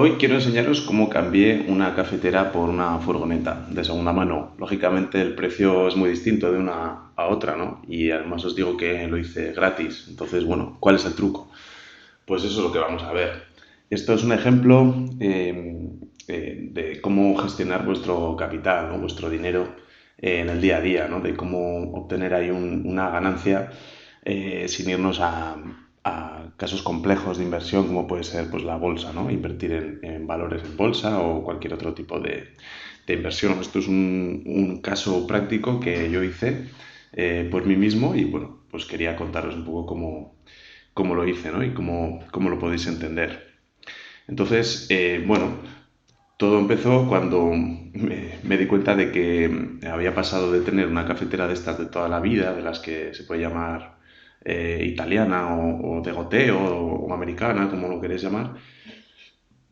Hoy quiero enseñaros cómo cambié una cafetera por una furgoneta de segunda mano. Lógicamente el precio es muy distinto de una a otra, ¿no? Y además os digo que lo hice gratis. Entonces, bueno, ¿cuál es el truco? Pues eso es lo que vamos a ver. Esto es un ejemplo de cómo gestionar vuestro capital, ¿no? Vuestro dinero en el día a día, ¿no? De cómo obtener ahí una ganancia sin irnos a casos complejos de inversión como puede ser pues, la bolsa, ¿no? Invertir en valores en bolsa o cualquier otro tipo de inversión. Esto es un caso práctico que yo hice por mí mismo y bueno, pues quería contaros un poco cómo lo hice, ¿no? Y cómo lo podéis entender. Entonces, bueno, todo empezó cuando me di cuenta de que había pasado de tener una cafetera de estas de toda la vida, de las que se puede llamar italiana o de goteo o americana, como lo queréis llamar.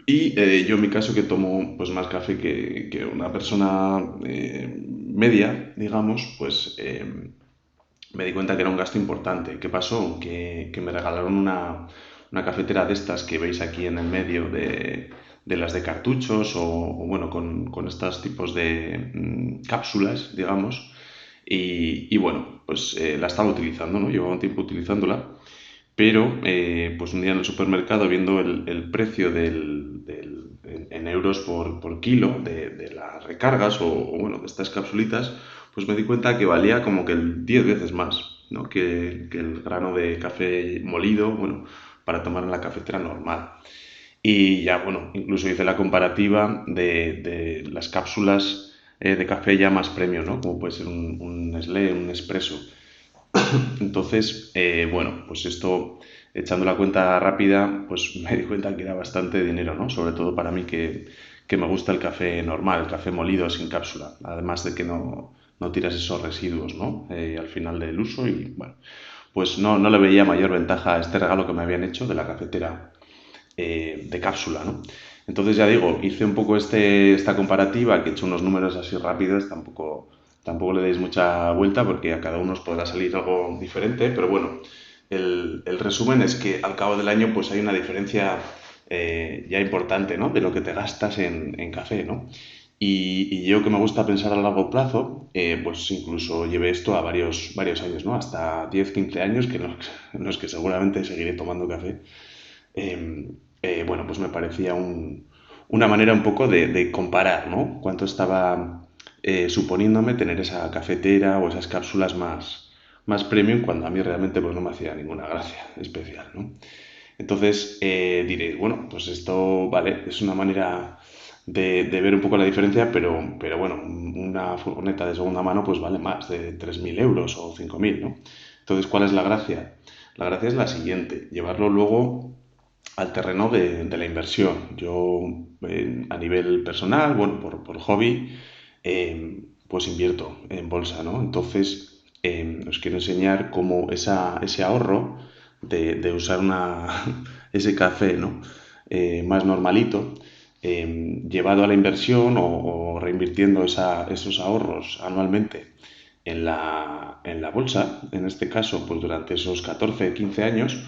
Y yo en mi caso que tomo pues más café que una persona media, digamos, pues me di cuenta que era un gasto importante. ¿Qué pasó? Que me regalaron una cafetera de estas que veis aquí en el medio de las de cartuchos o bueno, con estos tipos de cápsulas, digamos. Y bueno, pues la estaba utilizando, ¿no? Llevaba un tiempo utilizándola, pero pues un día en el supermercado viendo el precio en euros por kilo de las recargas o bueno, de estas capsulitas, pues me di cuenta que valía como que el 10 veces más, ¿no? que el grano de café molido, bueno, para tomar en la cafetera normal. Y ya, bueno, incluso hice la comparativa de las cápsulas de café ya más premium, ¿no? Como puede ser un Nestlé, un Nespresso. Entonces, bueno, pues esto, echando la cuenta rápida, pues me di cuenta que era bastante dinero, ¿no? Sobre todo para mí que me gusta el café normal, el café molido sin cápsula, además de que no tiras esos residuos, ¿no? Al final del uso y, bueno, pues no le veía mayor ventaja a este regalo que me habían hecho de la cafetera de cápsula, ¿no? Entonces ya digo, hice un poco esta comparativa, que he hecho unos números así rápidos, tampoco le deis mucha vuelta porque a cada uno os podrá salir algo diferente, pero bueno, el resumen es que al cabo del año pues hay una diferencia ya importante, ¿no? De lo que te gastas en café, ¿no? Y yo que me gusta pensar a largo plazo, pues incluso llevé esto a varios años, ¿no? Hasta 10 15 años, en los que seguramente seguiré tomando café. Bueno, pues me parecía una manera un poco de comparar, ¿no? Cuánto estaba suponiéndome tener esa cafetera o esas cápsulas más premium cuando a mí realmente pues no me hacía ninguna gracia especial, ¿no? Entonces diréis, bueno, pues esto, vale, es una manera de ver un poco la diferencia, pero bueno, una furgoneta de segunda mano pues vale más de 3.000 euros o 5.000, ¿no? Entonces, ¿cuál es la gracia? La gracia es la siguiente, llevarlo luego al terreno de la inversión. Yo, a nivel personal, bueno, por hobby, pues invierto en bolsa, ¿no? Entonces, os quiero enseñar cómo ese ahorro de usar ese café, ¿no? Más normalito, llevado a la inversión o reinvirtiendo esos ahorros anualmente en la bolsa, en este caso, pues durante esos 14 15 años,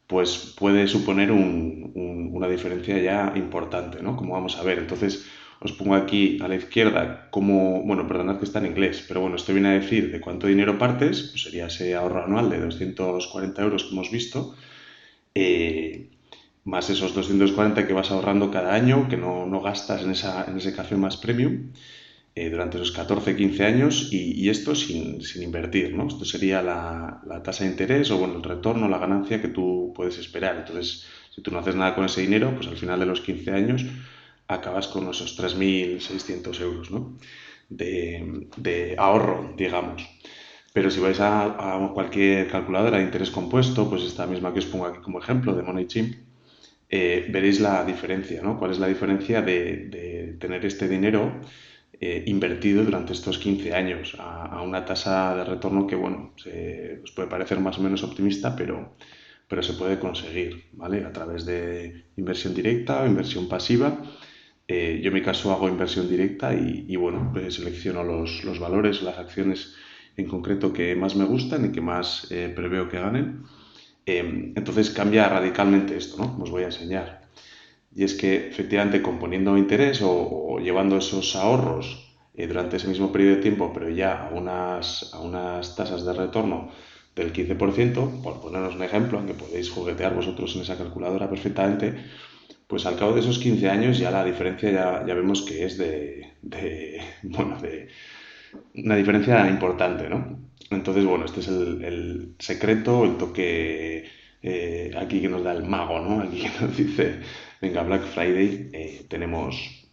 pues puede suponer una diferencia ya importante, ¿no? Como vamos a ver. Entonces, os pongo aquí a la izquierda como, bueno, perdonad que está en inglés, pero bueno, esto viene a decir de cuánto dinero partes, pues sería ese ahorro anual de 240 euros que hemos visto, eh, más esos 240 que vas ahorrando cada año, que no gastas en ese café más premium, durante esos 14 15 años y esto sin invertir, ¿no? Esto sería la tasa de interés o, bueno, el retorno, la ganancia que tú puedes esperar. Entonces, si tú no haces nada con ese dinero, pues al final de los 15 años acabas con esos 3.600 euros, ¿no? De ahorro, digamos. Pero si vais a cualquier calculadora de interés compuesto, pues esta misma que os pongo aquí como ejemplo de MoneyChimp, veréis la diferencia, ¿no? ¿Cuál es la diferencia de tener este dinero invertido durante estos 15 años a una tasa de retorno que, bueno, os puede parecer más o menos optimista, pero se puede conseguir, ¿vale? A través de inversión directa o inversión pasiva. Yo en mi caso hago inversión directa y bueno, pues selecciono los valores, las acciones en concreto que más me gustan y que más preveo que ganen. Entonces cambia radicalmente esto, ¿no? Os voy a enseñar. Y es que efectivamente componiendo interés o llevando esos ahorros durante ese mismo periodo de tiempo, pero ya a unas tasas de retorno del 15%, por poneros un ejemplo, aunque podéis juguetear vosotros en esa calculadora perfectamente, pues al cabo de esos 15 años ya la diferencia ya vemos que es bueno, de una diferencia importante, ¿no? Entonces, bueno, este es el secreto, el toque aquí que nos da el mago, ¿no? Aquí que nos dice, venga, Black Friday, tenemos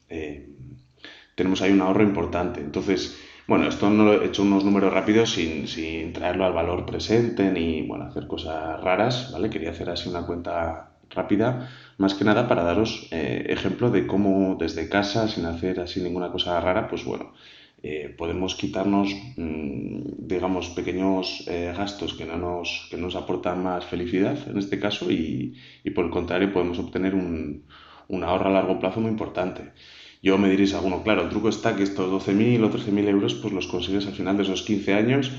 ahí un ahorro importante. Entonces, bueno, esto no lo he hecho unos números rápidos sin traerlo al valor presente ni, bueno, hacer cosas raras, ¿vale? Quería hacer así una cuenta rápida, más que nada para daros ejemplo de cómo desde casa, sin hacer así ninguna cosa rara, pues bueno, podemos quitarnos, digamos, pequeños gastos que nos aportan más felicidad en este caso y por el contrario podemos obtener un ahorro a largo plazo muy importante. Yo me diréis alguno, claro, el truco está que estos 12.000 o 13.000 euros pues los consigues al final de esos 15 años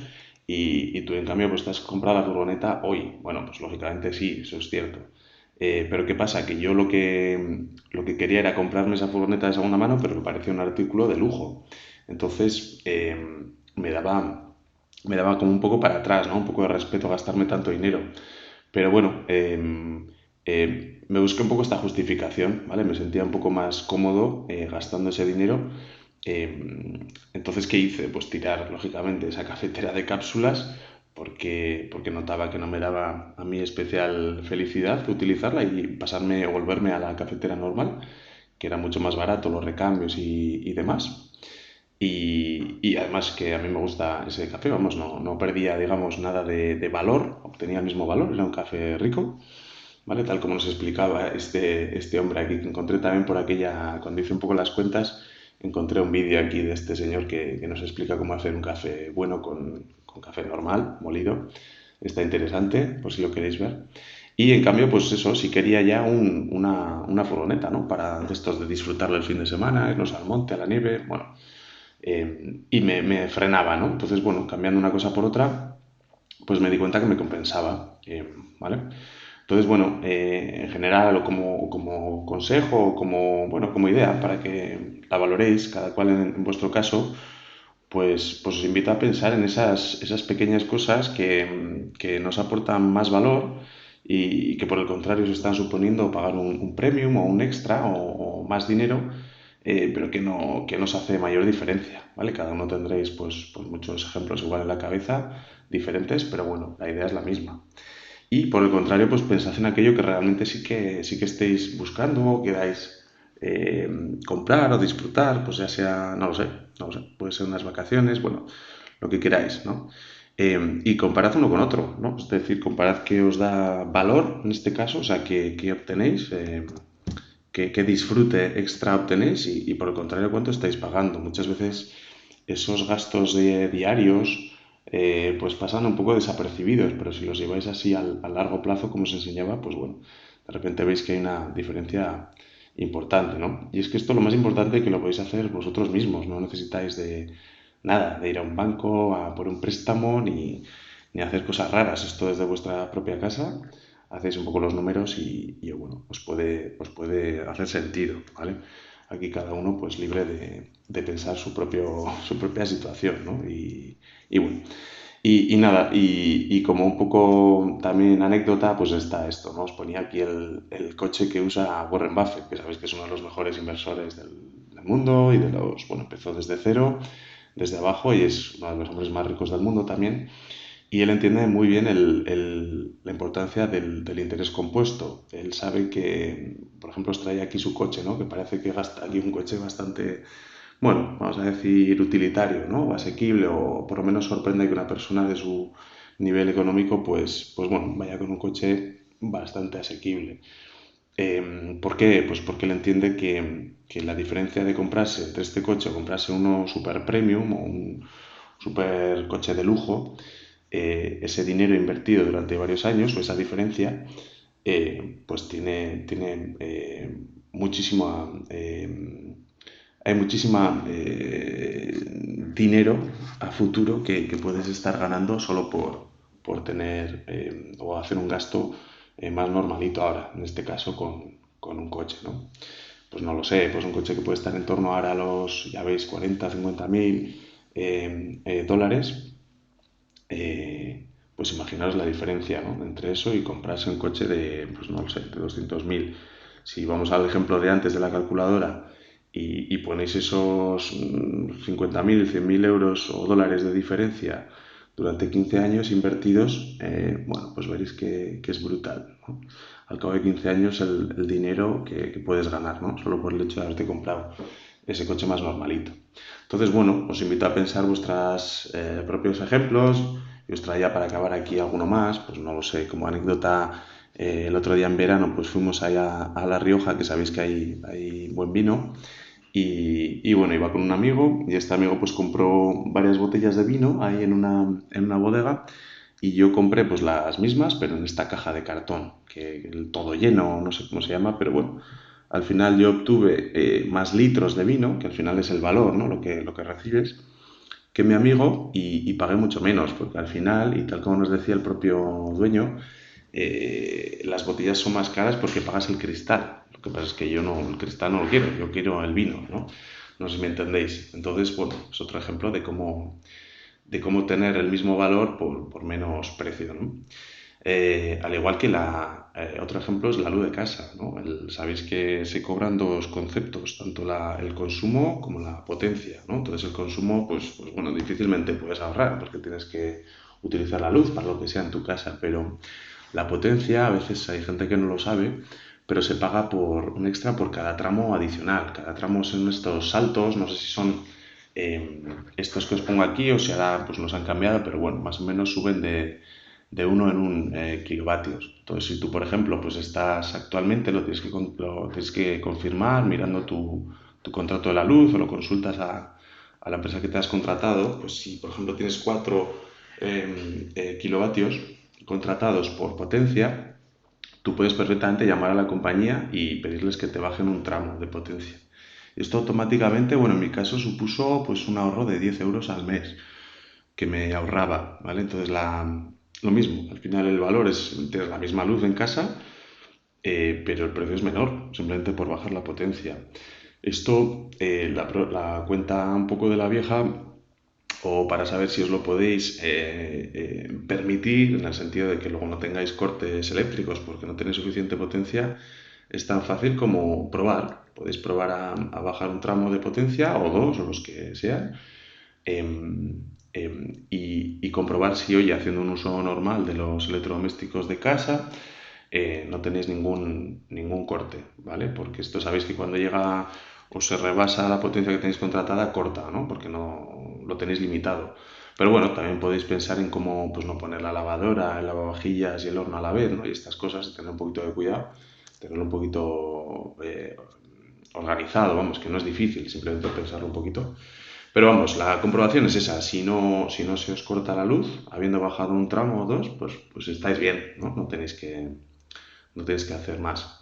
y tú en cambio pues estás comprando la furgoneta hoy. Bueno, pues lógicamente sí, eso es cierto. Pero ¿qué pasa? Que yo lo que quería era comprarme esa furgoneta de segunda mano, pero me parecía un artículo de lujo. Entonces me daba, me daba como un poco para atrás, ¿no? Un poco de respeto gastarme tanto dinero. Pero bueno, me busqué un poco esta justificación, ¿vale? Me sentía un poco más cómodo gastando ese dinero. Entonces, ¿qué hice? Pues tirar, lógicamente, esa cafetera de cápsulas porque notaba que no me daba a mí especial felicidad utilizarla y pasarme o volverme a la cafetera normal, que era mucho más barato los recambios y demás. Y además que a mí me gusta ese café, vamos, no perdía, digamos, nada de valor, obtenía el mismo valor, era un café rico, ¿vale? Tal como nos explicaba este hombre aquí, que encontré también por aquella, cuando hice un poco las cuentas, encontré un vídeo aquí de este señor que nos explica cómo hacer un café bueno con café normal, molido. Está interesante, por si lo queréis ver. Y en cambio, pues eso, si quería ya una furgoneta, ¿no? Para de estos de disfrutarlo el fin de semana, irnos al monte, a la nieve, bueno, y me frenaba, ¿no? Entonces, bueno, cambiando una cosa por otra, pues me di cuenta que me compensaba, ¿vale? Entonces, bueno, en general, o como consejo, o como, bueno, como idea, para que la valoréis, cada cual en vuestro caso, pues os invito a pensar en esas pequeñas cosas que nos aportan más valor y que por el contrario se están suponiendo pagar un premium o un extra o más dinero, pero que no os hace mayor diferencia, ¿vale? Cada uno tendréis pues muchos ejemplos igual en la cabeza, diferentes, pero bueno, la idea es la misma. Y por el contrario, pues pensad en aquello que realmente sí que estéis buscando o queráis eh, comprar o disfrutar, pues ya sea, no lo sé, puede ser unas vacaciones, bueno, lo que queráis, ¿no? Y comparad uno con otro, ¿no? Es decir, comparad qué os da valor en este caso, o sea, qué obtenéis, qué disfrute extra obtenéis y por el contrario, cuánto estáis pagando. Muchas veces esos gastos diarios pues pasan un poco desapercibidos, pero si los lleváis así a largo plazo, como os enseñaba, pues bueno, de repente veis que hay una diferencia importante, ¿no? Y es que esto lo más importante es que lo podéis hacer vosotros mismos, no necesitáis de nada, de ir a un banco a por un préstamo ni hacer cosas raras, esto desde vuestra propia casa hacéis un poco los números bueno, os puede hacer sentido, ¿vale? Aquí cada uno pues libre de pensar su propia situación, ¿no? Y bueno, y nada, y como un poco también anécdota, pues está esto, ¿no? Os ponía aquí el coche que usa Warren Buffett, que sabéis que es uno de los mejores inversores del mundo y bueno, empezó desde cero, desde abajo y es uno de los hombres más ricos del mundo también. Y él entiende muy bien la importancia del interés compuesto. Él sabe que, por ejemplo, os trae aquí su coche, ¿no? Que parece que gasta aquí un coche bastante, bueno, vamos a decir utilitario, ¿no? O asequible, o por lo menos sorprende que una persona de su nivel económico, pues bueno, vaya con un coche bastante asequible. ¿Por qué? Pues porque él entiende que la diferencia de comprarse entre este coche o comprarse uno super premium o un super coche de lujo, ese dinero invertido durante varios años o esa diferencia, pues tiene muchísima, hay muchísima dinero a futuro que puedes estar ganando solo por tener o hacer un gasto más normalito ahora, en este caso con un coche, ¿no? Pues no lo sé, pues un coche que puede estar en torno ahora a los, ya veis, 40, 50 mil dólares, pues imaginaos la diferencia, ¿no? Entre eso y comprarse un coche de, pues no lo sé, de 200.000. Si vamos al ejemplo de antes de la calculadora y ponéis esos 50.000, 100.000 euros o dólares de diferencia durante 15 años invertidos, bueno, pues veréis que es brutal, ¿no? Al cabo de 15 años el dinero que puedes ganar, ¿no? Solo por el hecho de haberte comprado ese coche más normalito. Entonces, bueno, os invito a pensar vuestros propios ejemplos y os traía para acabar aquí alguno más, pues no lo sé, como anécdota, el otro día en verano pues fuimos allá a La Rioja, que sabéis que hay buen vino, y bueno, iba con un amigo y este amigo pues compró varias botellas de vino ahí en una bodega y yo compré pues las mismas, pero en esta caja de cartón, que el todo lleno, no sé cómo se llama, pero bueno, al final yo obtuve más litros de vino, que al final es el valor, ¿no? Lo que recibes, que mi amigo y pagué mucho menos, porque al final, y tal como nos decía el propio dueño, las botellas son más caras porque pagas el cristal. Lo que pasa es que yo no, el cristal no lo quiero, yo quiero el vino, ¿no? No sé si me entendéis. Entonces, bueno, es otro ejemplo de cómo tener el mismo valor por menos precio, ¿no? Al igual que otro ejemplo es la luz de casa, ¿no? Sabéis que se cobran dos conceptos, tanto el consumo como la potencia, ¿no? Entonces el consumo, pues bueno, difícilmente puedes ahorrar porque tienes que utilizar la luz para lo que sea en tu casa, pero la potencia, a veces hay gente que no lo sabe, pero se paga por un extra por cada tramo adicional. Cada tramo son estos saltos, no sé si son estos que os pongo aquí o si ahora pues los han cambiado, pero bueno, más o menos suben de uno en un kilovatios. Entonces, si tú, por ejemplo, pues estás actualmente, lo tienes que confirmar mirando tu contrato de la luz o lo consultas a la empresa que te has contratado, pues si, por ejemplo, tienes 4 kilovatios contratados por potencia, tú puedes perfectamente llamar a la compañía y pedirles que te bajen un tramo de potencia. Esto automáticamente, bueno, en mi caso supuso pues un ahorro de 10 euros al mes que me ahorraba, ¿vale? Entonces lo mismo, al final el valor es tener la misma luz en casa, pero el precio es menor, simplemente por bajar la potencia. Esto la cuenta un poco de la vieja, o para saber si os lo podéis permitir, en el sentido de que luego no tengáis cortes eléctricos porque no tenéis suficiente potencia, es tan fácil como probar. Podéis probar a bajar un tramo de potencia o dos o los que sean y comprobar si hoy, haciendo un uso normal de los electrodomésticos de casa, no tenéis ningún corte, ¿vale? Porque esto sabéis que cuando llega o se rebasa la potencia que tenéis contratada, corta, ¿no? Porque no lo tenéis limitado. Pero bueno, también podéis pensar en cómo pues, no poner la lavadora, el lavavajillas y el horno a la vez, ¿no? Y estas cosas, tener un poquito de cuidado, tenerlo un poquito organizado, vamos, que no es difícil, simplemente pensarlo un poquito. Pero vamos, la comprobación es esa. Si no se os corta la luz, habiendo bajado un tramo o dos, pues estáis bien, ¿no? No tenéis que hacer más.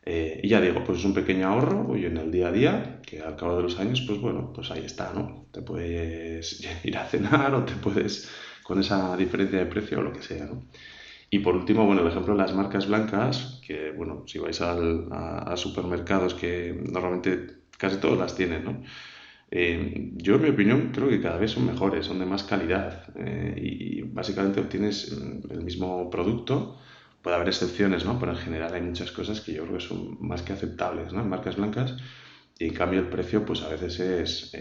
Y ya digo, pues es un pequeño ahorro hoy en el día a día, que al cabo de los años, pues bueno, pues ahí está, ¿no? Te puedes ir a cenar o te puedes, con esa diferencia de precio o lo que sea, ¿no? Y por último, bueno, el ejemplo de las marcas blancas, que bueno, si vais a supermercados que normalmente casi todos las tienen, ¿no? Yo, en mi opinión, creo que cada vez son mejores, son de más calidad y básicamente obtienes el mismo producto. Puede haber excepciones, ¿no? Pero en general hay muchas cosas que yo creo que son más que aceptables, ¿no? En marcas blancas y en cambio el precio pues a veces es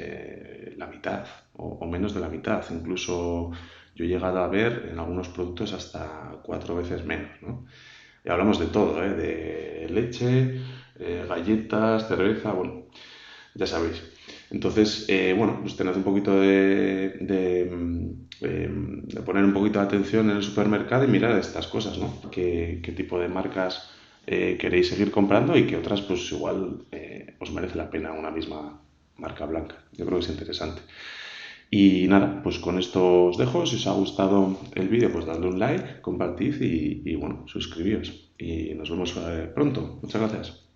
la mitad o menos de la mitad. Incluso yo he llegado a ver en algunos productos hasta 4 veces menos, ¿no? Y hablamos de todo, ¿eh? De leche, galletas, cerveza, bueno, ya sabéis. Entonces, bueno, pues tened un poquito de poner un poquito de atención en el supermercado y mirar estas cosas, ¿no? ¿Qué tipo de marcas queréis seguir comprando y qué otras, pues igual os merece la pena una misma marca blanca? Yo creo que es interesante. Y nada, pues con esto os dejo. Si os ha gustado el vídeo, pues dadle un like, compartid y bueno, suscribíos. Y nos vemos pronto. Muchas gracias.